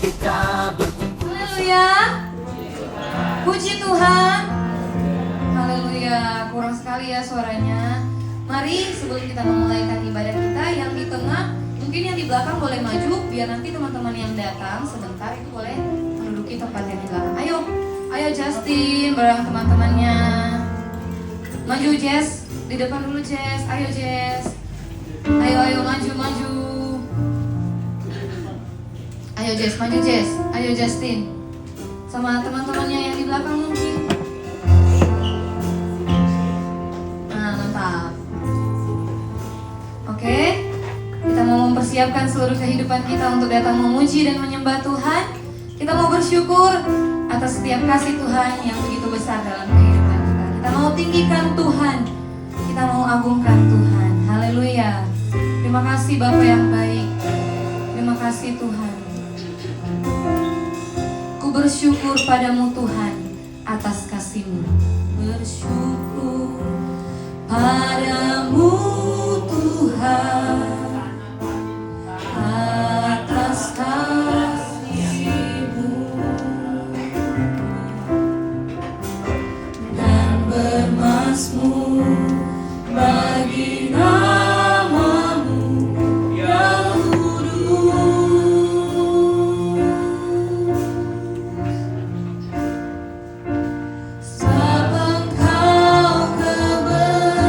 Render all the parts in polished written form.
Haleluya. Puji Tuhan. Haleluya. Kurang sekali ya suaranya. Mari sebelum kita memulaikan ibadah kita, yang di tengah mungkin yang di belakang boleh maju, biar nanti teman-teman yang datang sebentar itu boleh menduduki tempat yang di belakang. Ayo Justin bareng teman-temannya. Maju Jess, di depan dulu Jess. Ayo Jess. Ayo maju. Ayo Jess, maju Jess. Ayo Justin. Sama teman-temannya yang di belakang mungkin. Nah, mantap. Oke. Kita mau mempersiapkan seluruh kehidupan kita untuk datang memuji dan menyembah Tuhan. Kita mau bersyukur atas setiap kasih Tuhan yang begitu besar dalam kehidupan kita. Kita mau tinggikan Tuhan. Kita mau agungkan Tuhan. Haleluya. Terima kasih Bapa yang baik. Terima kasih Tuhan. Ku bersyukur padamu Tuhan atas kasih-Mu. Bersyukur padamu Tuhan atas kasih-Mu dan bermazmur bagi nama-Mu yang kudus. Sebab Engkau kebenaranku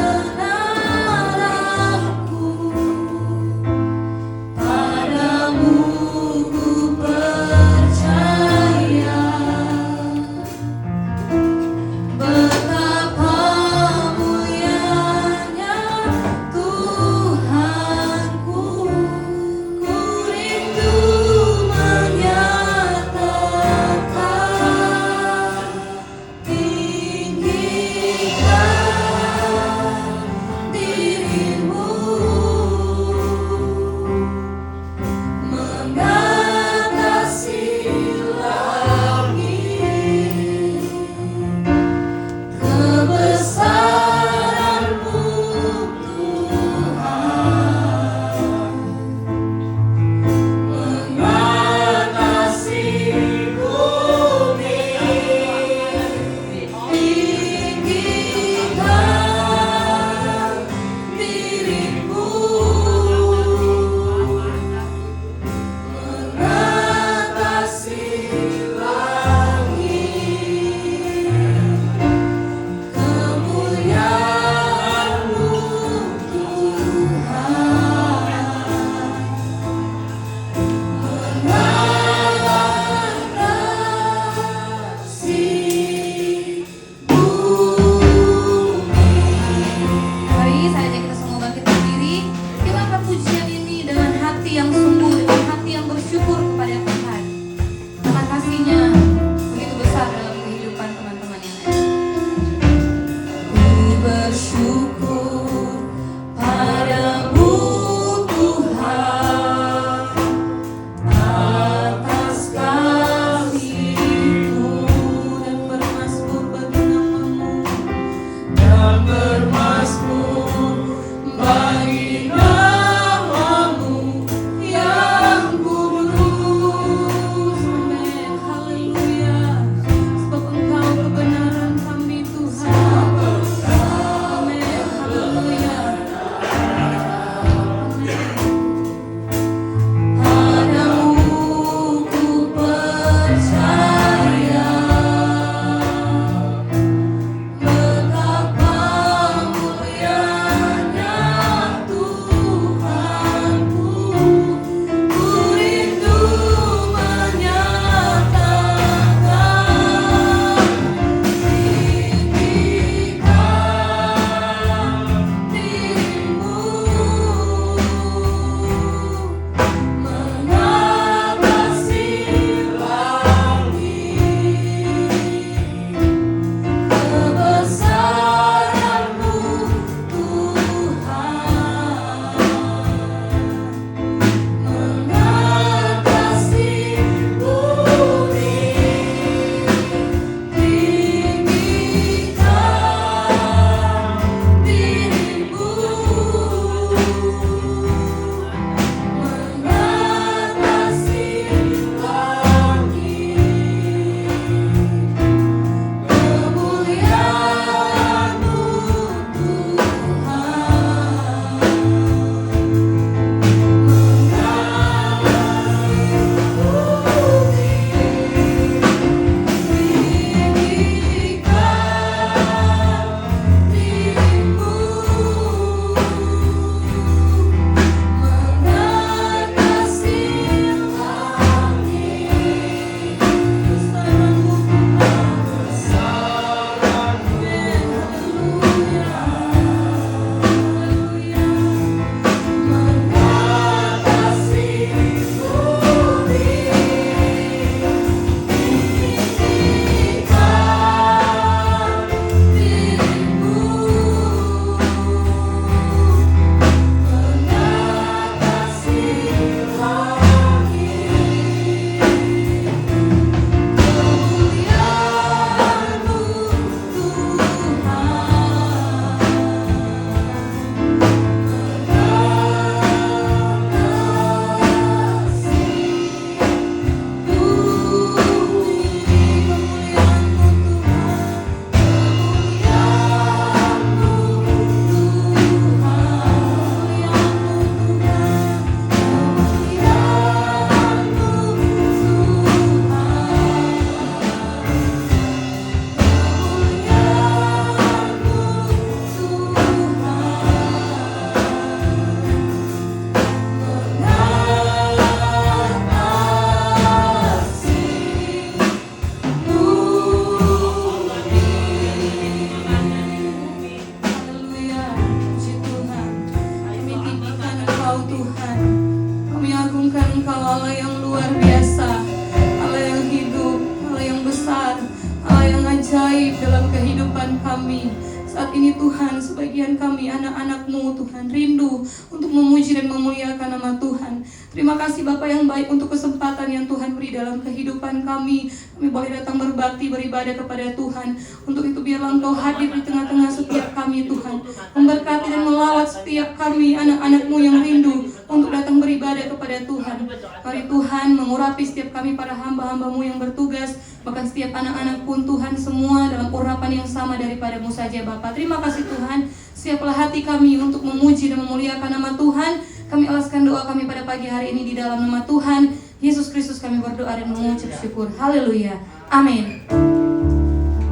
ini Tuhan, sebagian kami anak-anak-Mu Tuhan rindu untuk memuji dan memuliakan nama Tuhan. Terima kasih Bapa yang baik untuk kesempatan yang Tuhan beri dalam kehidupan kami. Kami boleh datang berbakti, beribadah kepada Tuhan. Untuk itu biarlah Engkau hadir di tengah-tengah setiap kami Tuhan, memberkati dan melawat setiap kami anak-anak-Mu yang rindu untuk datang beribadah kepada Tuhan. Mari Tuhan mengurapi setiap kami para hamba-hamba-Mu yang bertugas, bahkan setiap anak-anak pun Tuhan, semua dalam urapan yang sama daripada-Mu saja Bapa. Terima kasih Tuhan, siaplah hati kami untuk memuji dan memuliakan nama Tuhan. Kami alaskan doa kami pada pagi hari ini di dalam nama Tuhan Yesus Kristus kami berdoa dan mengucap syukur. Haleluya, amin.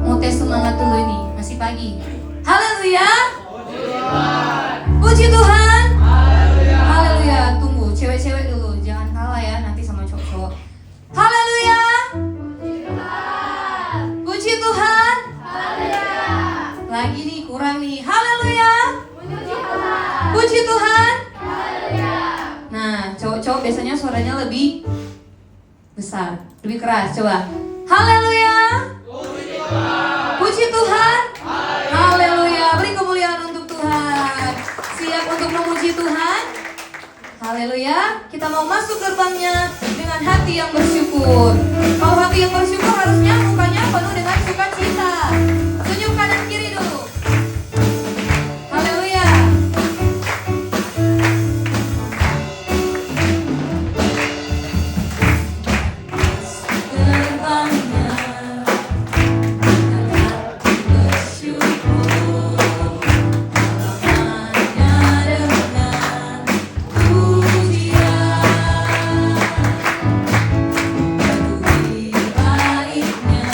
Mau tes semangat dulu ini, masih pagi. Haleluya, puji Tuhan. Haleluya, tunggu cewek-cewek dulu, jangan kalah ya nanti sama cowok-cowok. Haleluya, puji Tuhan. Lagi nih, kurang nih. Haleluya, puji Tuhan. Nah, cowok-cowok biasanya suaranya lebih besar, lebih keras. Coba. Haleluya, puji Tuhan. Haleluya, beri kemuliaan untuk Tuhan. Siap untuk memuji Tuhan? Haleluya. Kita mau masuk gerbangnya dengan hati yang bersyukur. Kalau hati yang bersyukur harusnya mukanya penuh dengan sukacita. Senyum kanan kiri dulu. Haleluya. Gerbangnya dengan hati bersyukur. Hanya dengan pujian. Bagi baiknya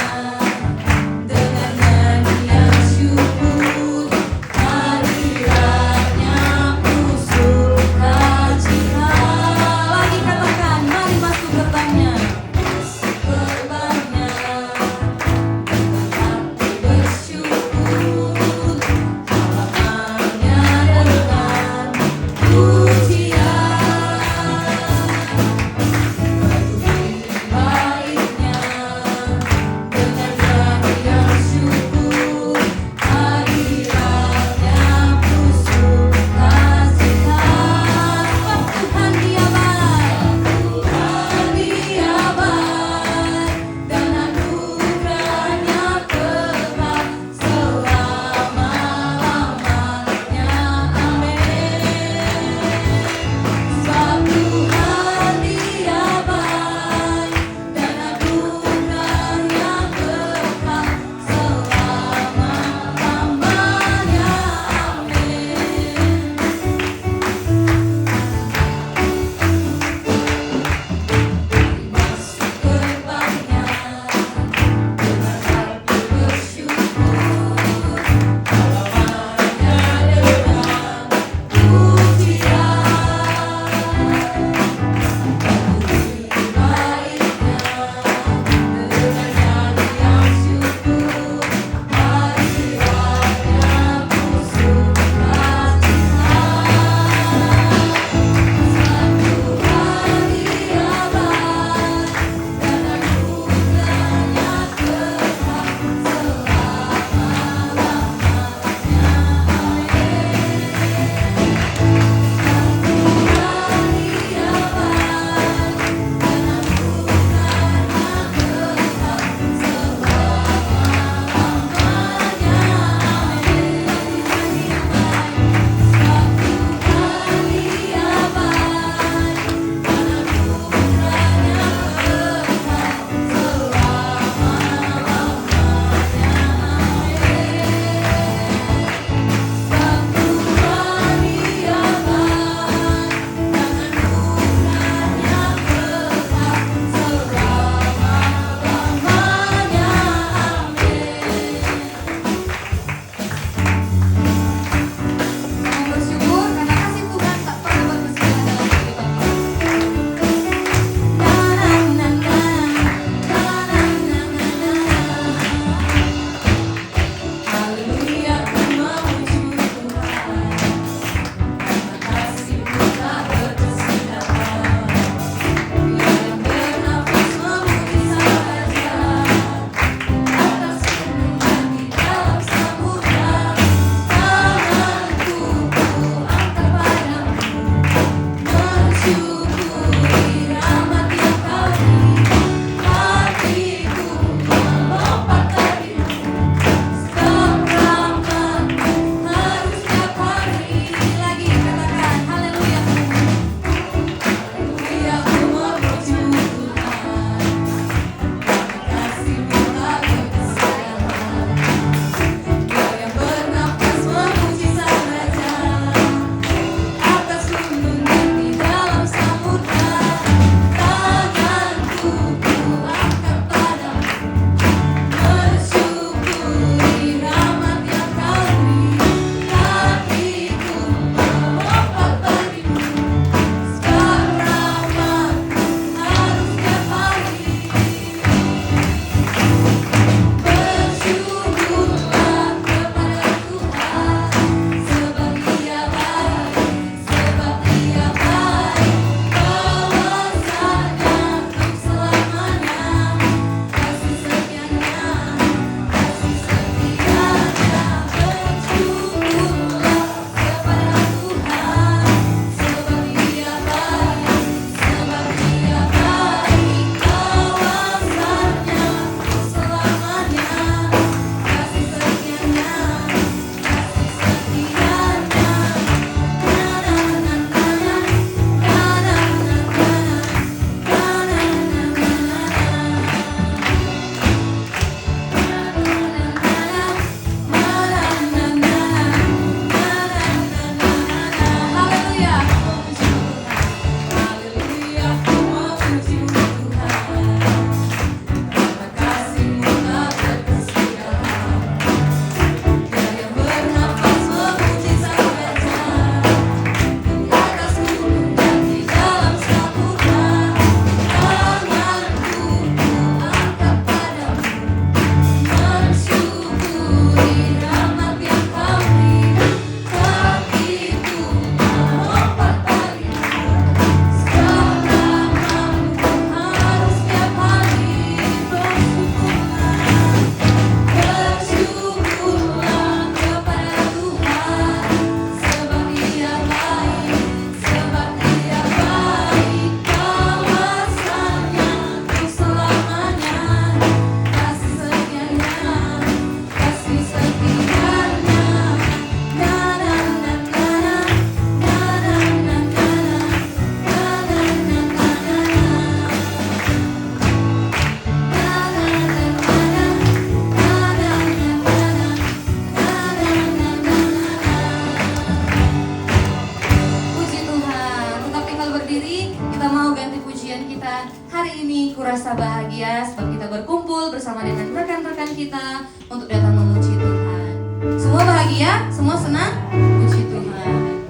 merasa bahagia sebab kita berkumpul bersama dengan rekan-rekan kita untuk datang memuji Tuhan. Semua bahagia? Semua senang? Puji Tuhan.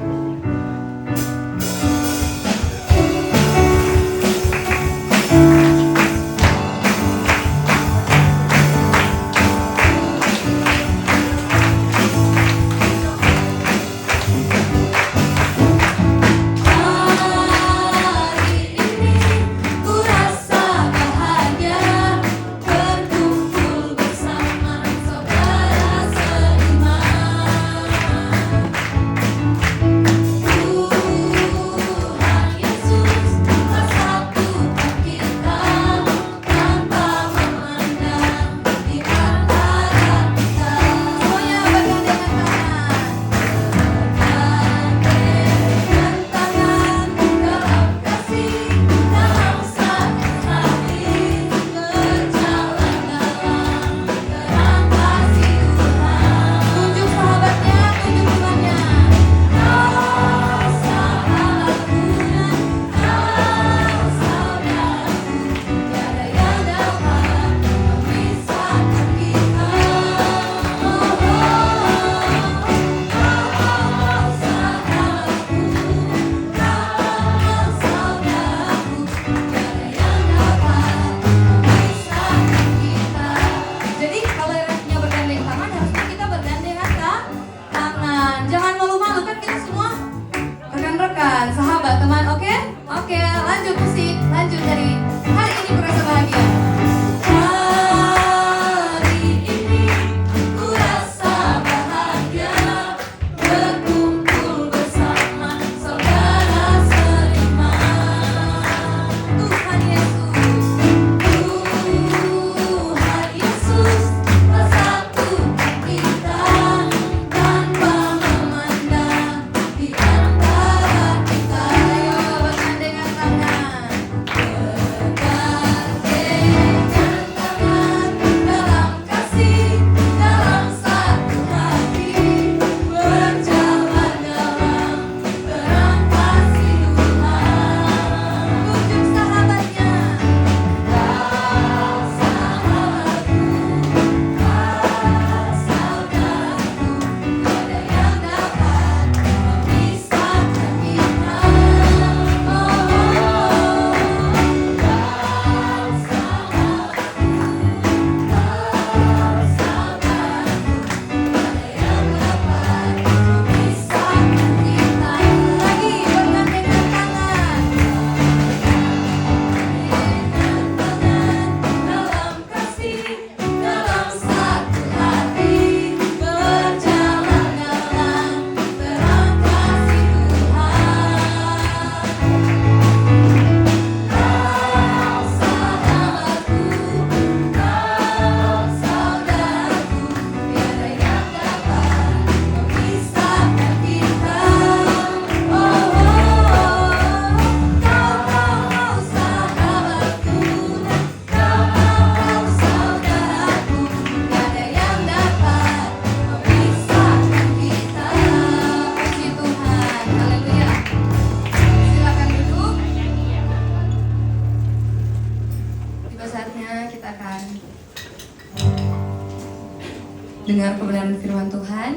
dengar kebenaran firman Tuhan.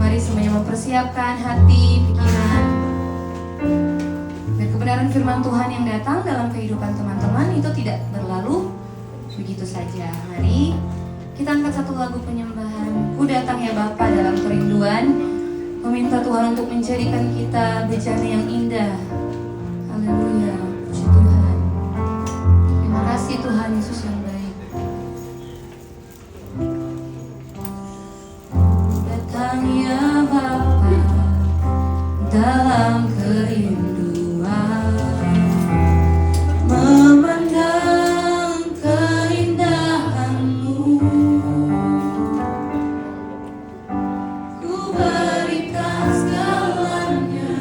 Mari semuanya mempersiapkan hati, pikiran, biar kebenaran firman Tuhan yang datang dalam kehidupan teman-teman itu tidak berlalu begitu saja. Mari kita angkat satu lagu penyembahan. Ku datang ya Bapa dalam kerinduan, meminta Tuhan untuk menjadikan kita bejana yang indah. Haleluya, puji Tuhan. Terima kasih Tuhan Yesus yang baik. Datang ya Bapa dalam kerinduan, memandang keindahan-Mu. Ku berikan segalanya,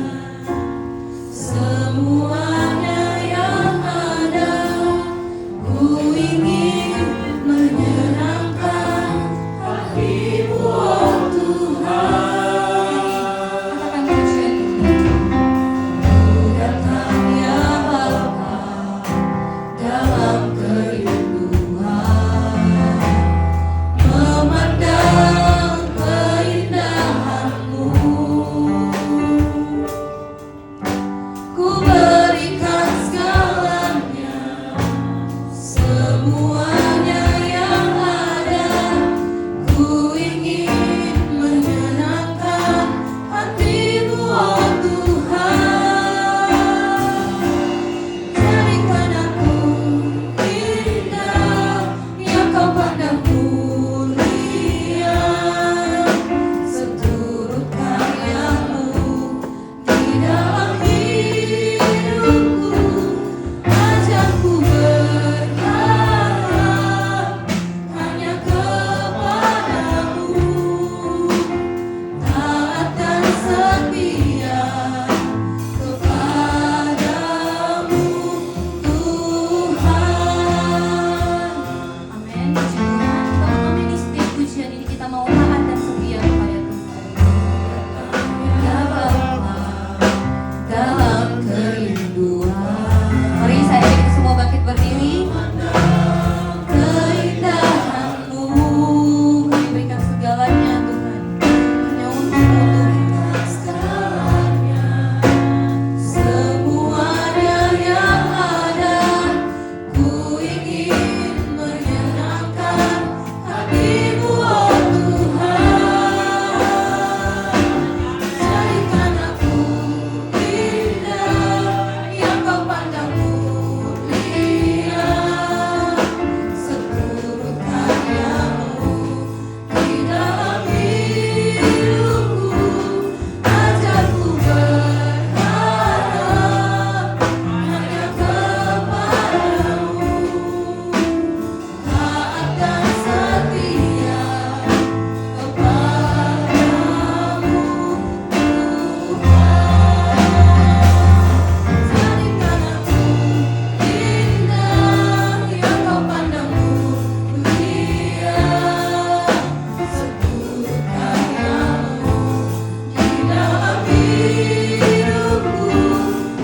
semuanya yang ada. Ku semuanya yang ada. Ku ingin menyenangkan hati-Mu, oh Tuhan. Jadikan aku indah yang Kau pandang mulia, seturut karya-Mu di dalam hidupku. Ajarku berharap hanya kepadamu, taat dan setia kepadamu, Tuhan. Amin. Puji Tuhan. Teman-teman, ini setiap pujian ini kita mau taat dan setia kepada Tuhan. Ya Bapa, dalam kerinduan. Mari saya ajak kita semua bangkit berdiri. Keindahan-Mu, kami berikan segalanya Tuhan, hanya untuk-Mu Tuhan. Segalanya, semuanya yang ada. Ku ingin menyenangkan hati-Mu, oh Tuhan. Jadikan aku indah yang Kau pandang mulia, seturut karya-Mu di dalam hidupku. Ajarku berharap hanya kepadamu, taat dan setia kepadamu, Tuhan. Jadikan aku indah yang Kau pandang mulia, seturut karya-Mu di dalam hidupku.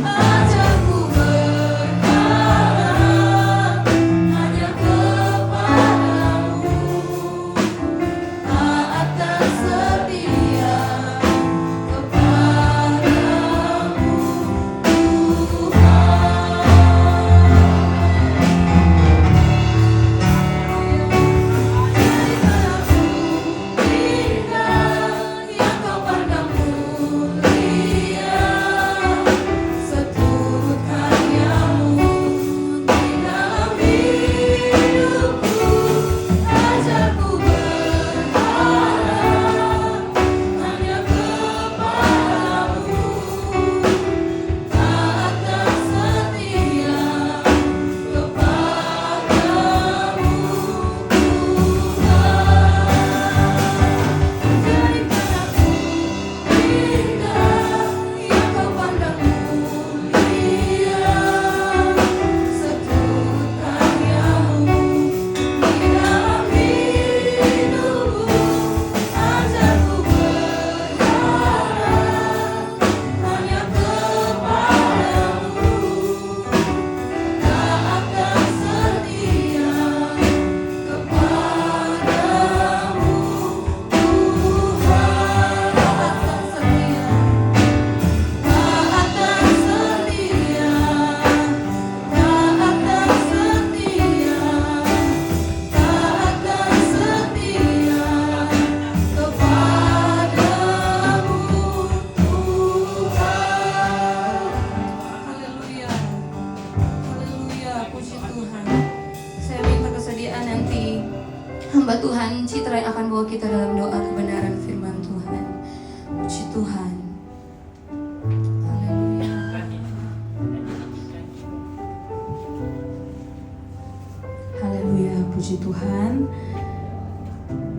Ajarku berharap hanya kepadamu, taat dan setia kepadamu, Tuhan. Jadikan aku indah yang Kau pandang mulia, seturut karya-Mu di dalam hidupku. Ajarku berharap hanya kepadamu, taat dan setia kepadamu, Tuhan. Jadikan aku indah yang Kau pandang mulia, seturut karya-Mu di dalam hidupku. Ajarku berharap hanya kepadamu, taat dan setia kepadamu, Tuhan. Taat dan setia, taat dan setia, taat dan setia kepadamu, Tuhan. Haleluya. Haleluya, puji Tuhan. Saya minta kesediaan nanti hamba Tuhan Citra yang akan bawa kita dalam doa kebenaran firman Tuhan. Puji Tuhan. Haleluya. Haleluya, puji Tuhan.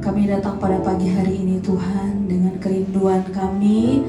Kami datang pada pagi hari ini Tuhan dengan kerinduan kami,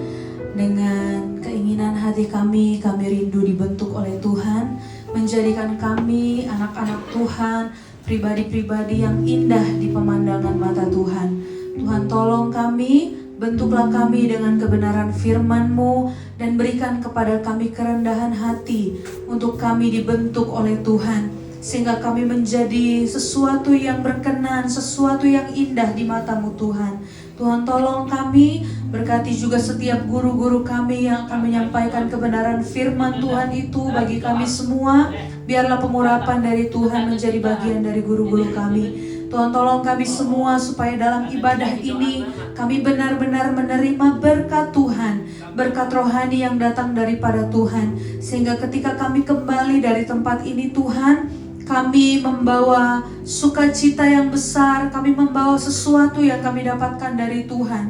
dengan keinginan hati kami rindu dibentuk oleh Tuhan, menjadikan kami anak-anak Tuhan, pribadi-pribadi yang indah di pemandangan mata Tuhan. Tuhan tolong kami, bentuklah kami dengan kebenaran firman-Mu, dan berikan kepada kami kerendahan hati untuk kami dibentuk oleh Tuhan, sehingga kami menjadi sesuatu yang berkenan, sesuatu yang indah di mata-Mu Tuhan. Tuhan tolong kami, berkati juga setiap guru-guru kami yang akan menyampaikan kebenaran firman Tuhan itu bagi kami semua. Biarlah pengurapan dari Tuhan menjadi bagian dari guru-guru kami. Tuhan tolong kami semua supaya dalam ibadah ini kami benar-benar menerima berkat Tuhan, berkat rohani yang datang daripada Tuhan. Sehingga ketika kami kembali dari tempat ini Tuhan, kami membawa sukacita yang besar, kami membawa sesuatu yang kami dapatkan dari Tuhan.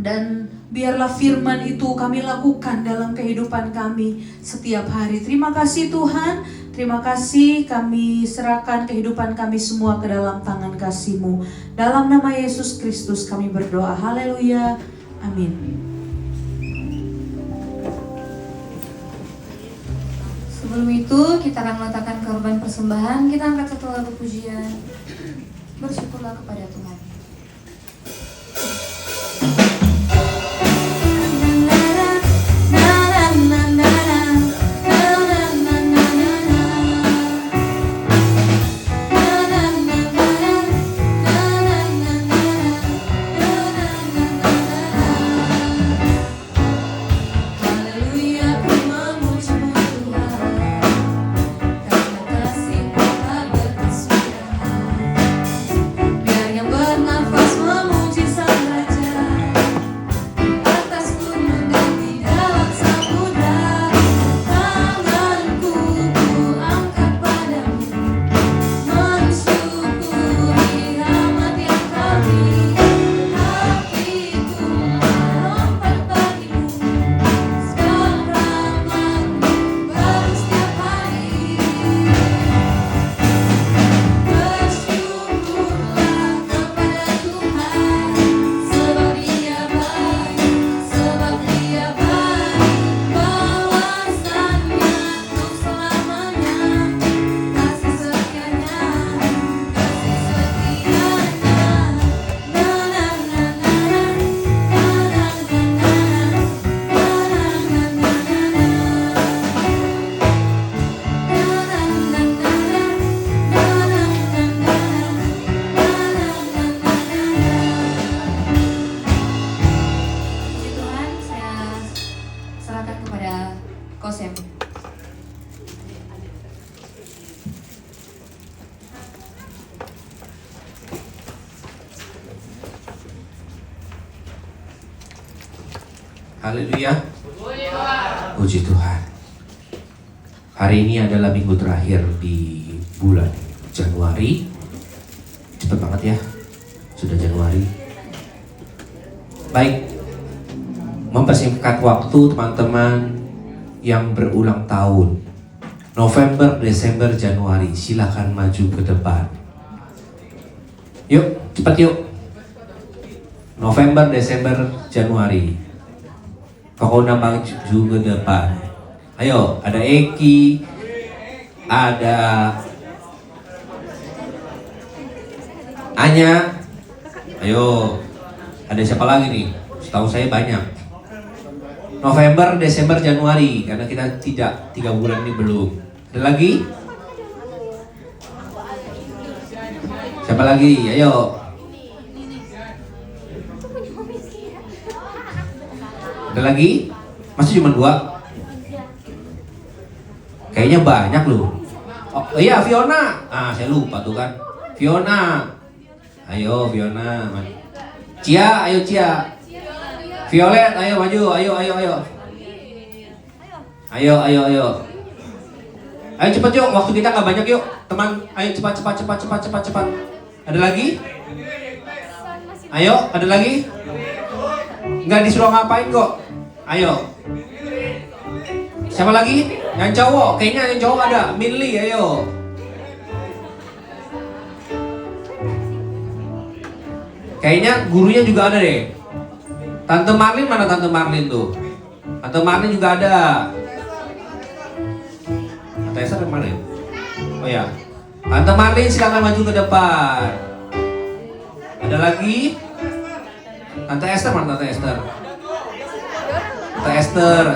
Dan biarlah firman itu kami lakukan dalam kehidupan kami setiap hari. Terima kasih Tuhan, terima kasih, kami serahkan kehidupan kami semua ke dalam tangan kasih-Mu. Dalam nama Yesus Kristus kami berdoa, haleluya, amin. Sebelum itu kita akan meletakkan korban persembahan. Kita angkat satu lagu pujian. Bersyukurlah kepada Tuhan. Haleluya. Puji Tuhan. Hari ini adalah minggu terakhir di bulan Januari. Cepet banget ya, sudah Januari. Baik, mempersingkat waktu teman-teman yang berulang tahun, November, Desember, Januari, silakan maju ke depan. Yuk, cepat yuk. November, Desember, Januari. Pokoknya maju ke depan. Ayo, ada Eki, ada Anya. Ayo, ada siapa lagi nih? Setahu saya banyak. November, Desember, Januari, karena kita tidak 3 bulan ini belum. Ada lagi? Siapa lagi? Ayo. Ada lagi? Masih cuma 2? Kayaknya banyak loh. Oh iya, Fiona. Ah, saya lupa tuh kan. Fiona. Ayo Fiona. Cia, ayo Cia. Violet, ayo maju. Ayo. Ayo. Ayo cepat yuk, waktu kita nggak banyak yuk. Teman, ayo cepat. Ada lagi? Ayo, ada lagi? Nggak disuruh ngapain kok. Ayo. Siapa lagi? Yang cowok, kayaknya yang cowok ada. Minli, ayo. Kayaknya gurunya juga ada deh. Tante Marlin, mana Tante Marlin tuh? Tante Marlin juga ada. Tante Esther kemana ya? Oh ya. Tante Marlin silakan maju ke depan. Ada lagi? Tante Esther, mana Tante Esther? Tante Esther.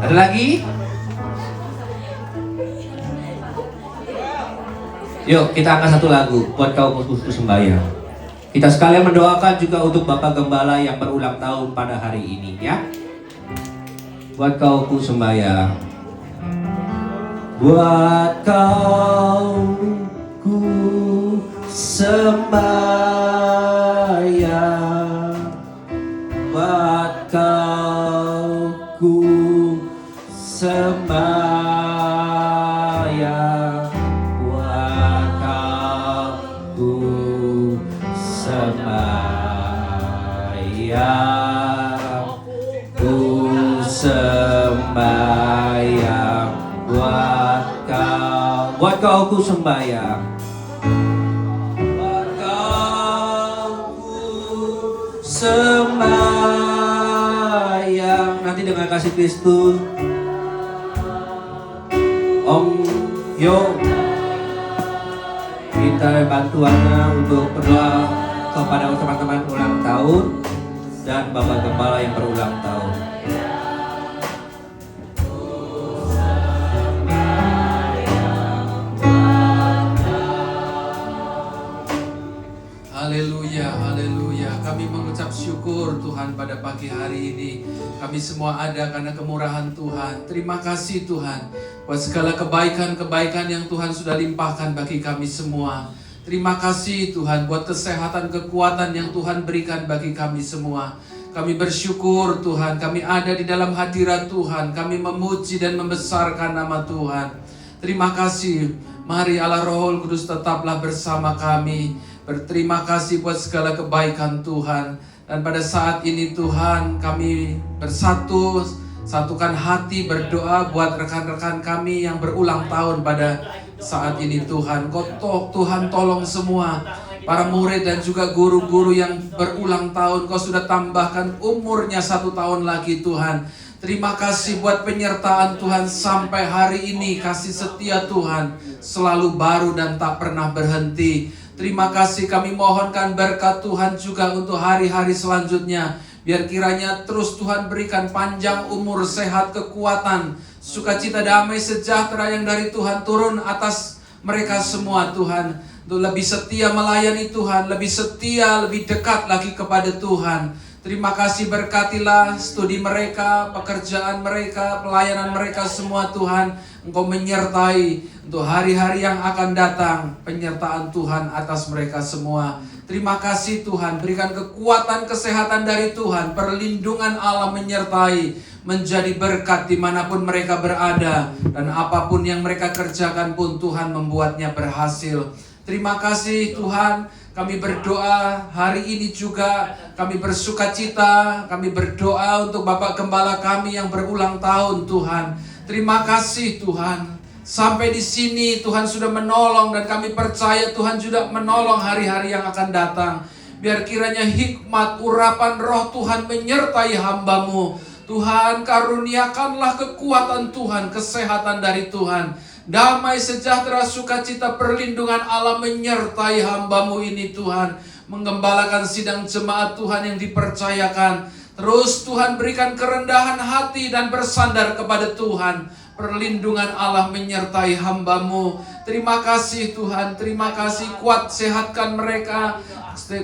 Ada lagi? Yuk kita angkat satu lagu buat kau khusus sembahyang. Kita sekalian mendoakan juga untuk Bapak Gembala yang berulang tahun pada hari ini ya. Buat kau ku sembahyang. Buat kau ku sembahyang. Buat kau ku sembahyang. Buat kau ku sembahyang. Ku sembahyang. Buat kau ku sembahyang. Buat kau ku sembahyang. Nanti dengan kasih Kristus Om Yo minta bantuannya untuk berdoa kepada teman-teman ulang tahun dan Bapak Gembala yang berulang tahun. Haleluya, haleluya. Kami mengucap syukur Tuhan pada pagi hari ini. Kami semua ada karena kemurahan Tuhan. Terima kasih Tuhan buat segala kebaikan-kebaikan yang Tuhan sudah limpahkan bagi kami semua. Terima kasih Tuhan buat kesehatan, kekuatan yang Tuhan berikan bagi kami semua. Kami bersyukur Tuhan, kami ada di dalam hadirat Tuhan. Kami memuji dan membesarkan nama Tuhan. Terima kasih. Mari Allah Roh Kudus tetaplah bersama kami. Berterima kasih buat segala kebaikan Tuhan. Dan pada saat ini Tuhan, kami bersatu, satukan hati berdoa buat rekan-rekan kami yang berulang tahun pada saat ini Tuhan. Tuhan tolong semua para murid dan juga guru-guru yang berulang tahun. Kau sudah tambahkan umurnya 1 tahun lagi Tuhan. Terima kasih buat penyertaan Tuhan sampai hari ini. Kasih setia Tuhan selalu baru dan tak pernah berhenti. Terima kasih, kami mohonkan berkat Tuhan juga untuk hari-hari selanjutnya. Biar kiranya terus Tuhan berikan panjang umur, sehat, kekuatan, sukacita, damai, sejahtera yang dari Tuhan turun atas mereka semua Tuhan. Untuk lebih setia melayani Tuhan, lebih setia, lebih dekat lagi kepada Tuhan. Terima kasih, berkatilah studi mereka, pekerjaan mereka, pelayanan mereka semua Tuhan. Engkau menyertai untuk hari-hari yang akan datang. Penyertaan Tuhan atas mereka semua. Terima kasih Tuhan, berikan kekuatan, kesehatan dari Tuhan. Perlindungan Allah menyertai, menjadi berkat dimanapun mereka berada. Dan apapun yang mereka kerjakan pun Tuhan membuatnya berhasil. Terima kasih Tuhan. Kami berdoa hari ini juga, kami bersukacita, kami berdoa untuk Bapak Gembala kami yang berulang tahun Tuhan. Terima kasih Tuhan. Sampai di sini Tuhan sudah menolong dan kami percaya Tuhan juga menolong hari-hari yang akan datang. Biar kiranya hikmat, urapan roh Tuhan menyertai hamba-Mu. Tuhan karuniakanlah kekuatan Tuhan, kesehatan dari Tuhan. Damai, sejahtera, sukacita, perlindungan Allah menyertai hamba-Mu ini Tuhan. Menggembalakan sidang jemaat Tuhan yang dipercayakan. Terus Tuhan berikan kerendahan hati dan bersandar kepada Tuhan. Perlindungan Allah menyertai hamba-Mu. Terima kasih Tuhan, terima kasih. Kuat sehatkan mereka,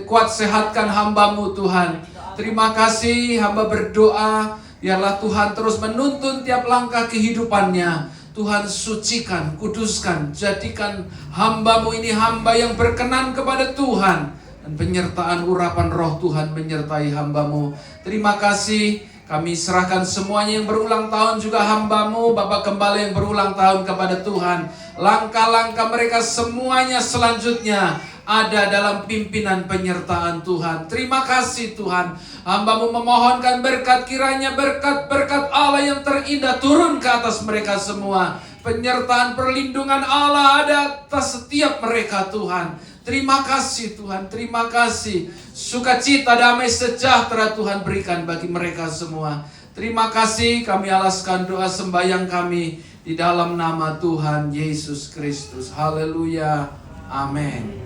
kuat sehatkan hamba-Mu Tuhan. Terima kasih, hamba berdoa. Biarlah Tuhan terus menuntun tiap langkah kehidupannya. Tuhan sucikan, kuduskan, jadikan hamba-Mu ini hamba yang berkenan kepada Tuhan. Dan penyertaan urapan roh Tuhan menyertai hamba-Mu. Terima kasih, kami serahkan semuanya yang berulang tahun juga hamba-Mu, Bapak Gembala yang berulang tahun kepada Tuhan. Langkah-langkah mereka semuanya selanjutnya ada dalam pimpinan penyertaan Tuhan. Terima kasih Tuhan. Hamba-Mu memohonkan berkat, kiranya berkat-berkat Allah yang terindah turun ke atas mereka semua. Penyertaan perlindungan Allah ada atas setiap mereka Tuhan. Terima kasih Tuhan, terima kasih. Sukacita, damai, sejahtera Tuhan berikan bagi mereka semua. Terima kasih, kami alaskan doa sembahyang kami di dalam nama Tuhan Yesus Kristus. Haleluya, amin.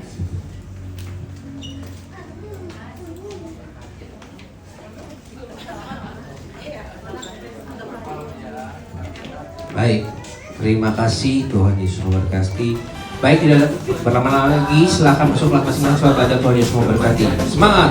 Baik, terima kasih Tuhan Yesus memberkati. Baik, tidak berlama-lama lagi, silahkan masuklah masing-masing soal badan Tuhan Yesus memberkati. Semangat!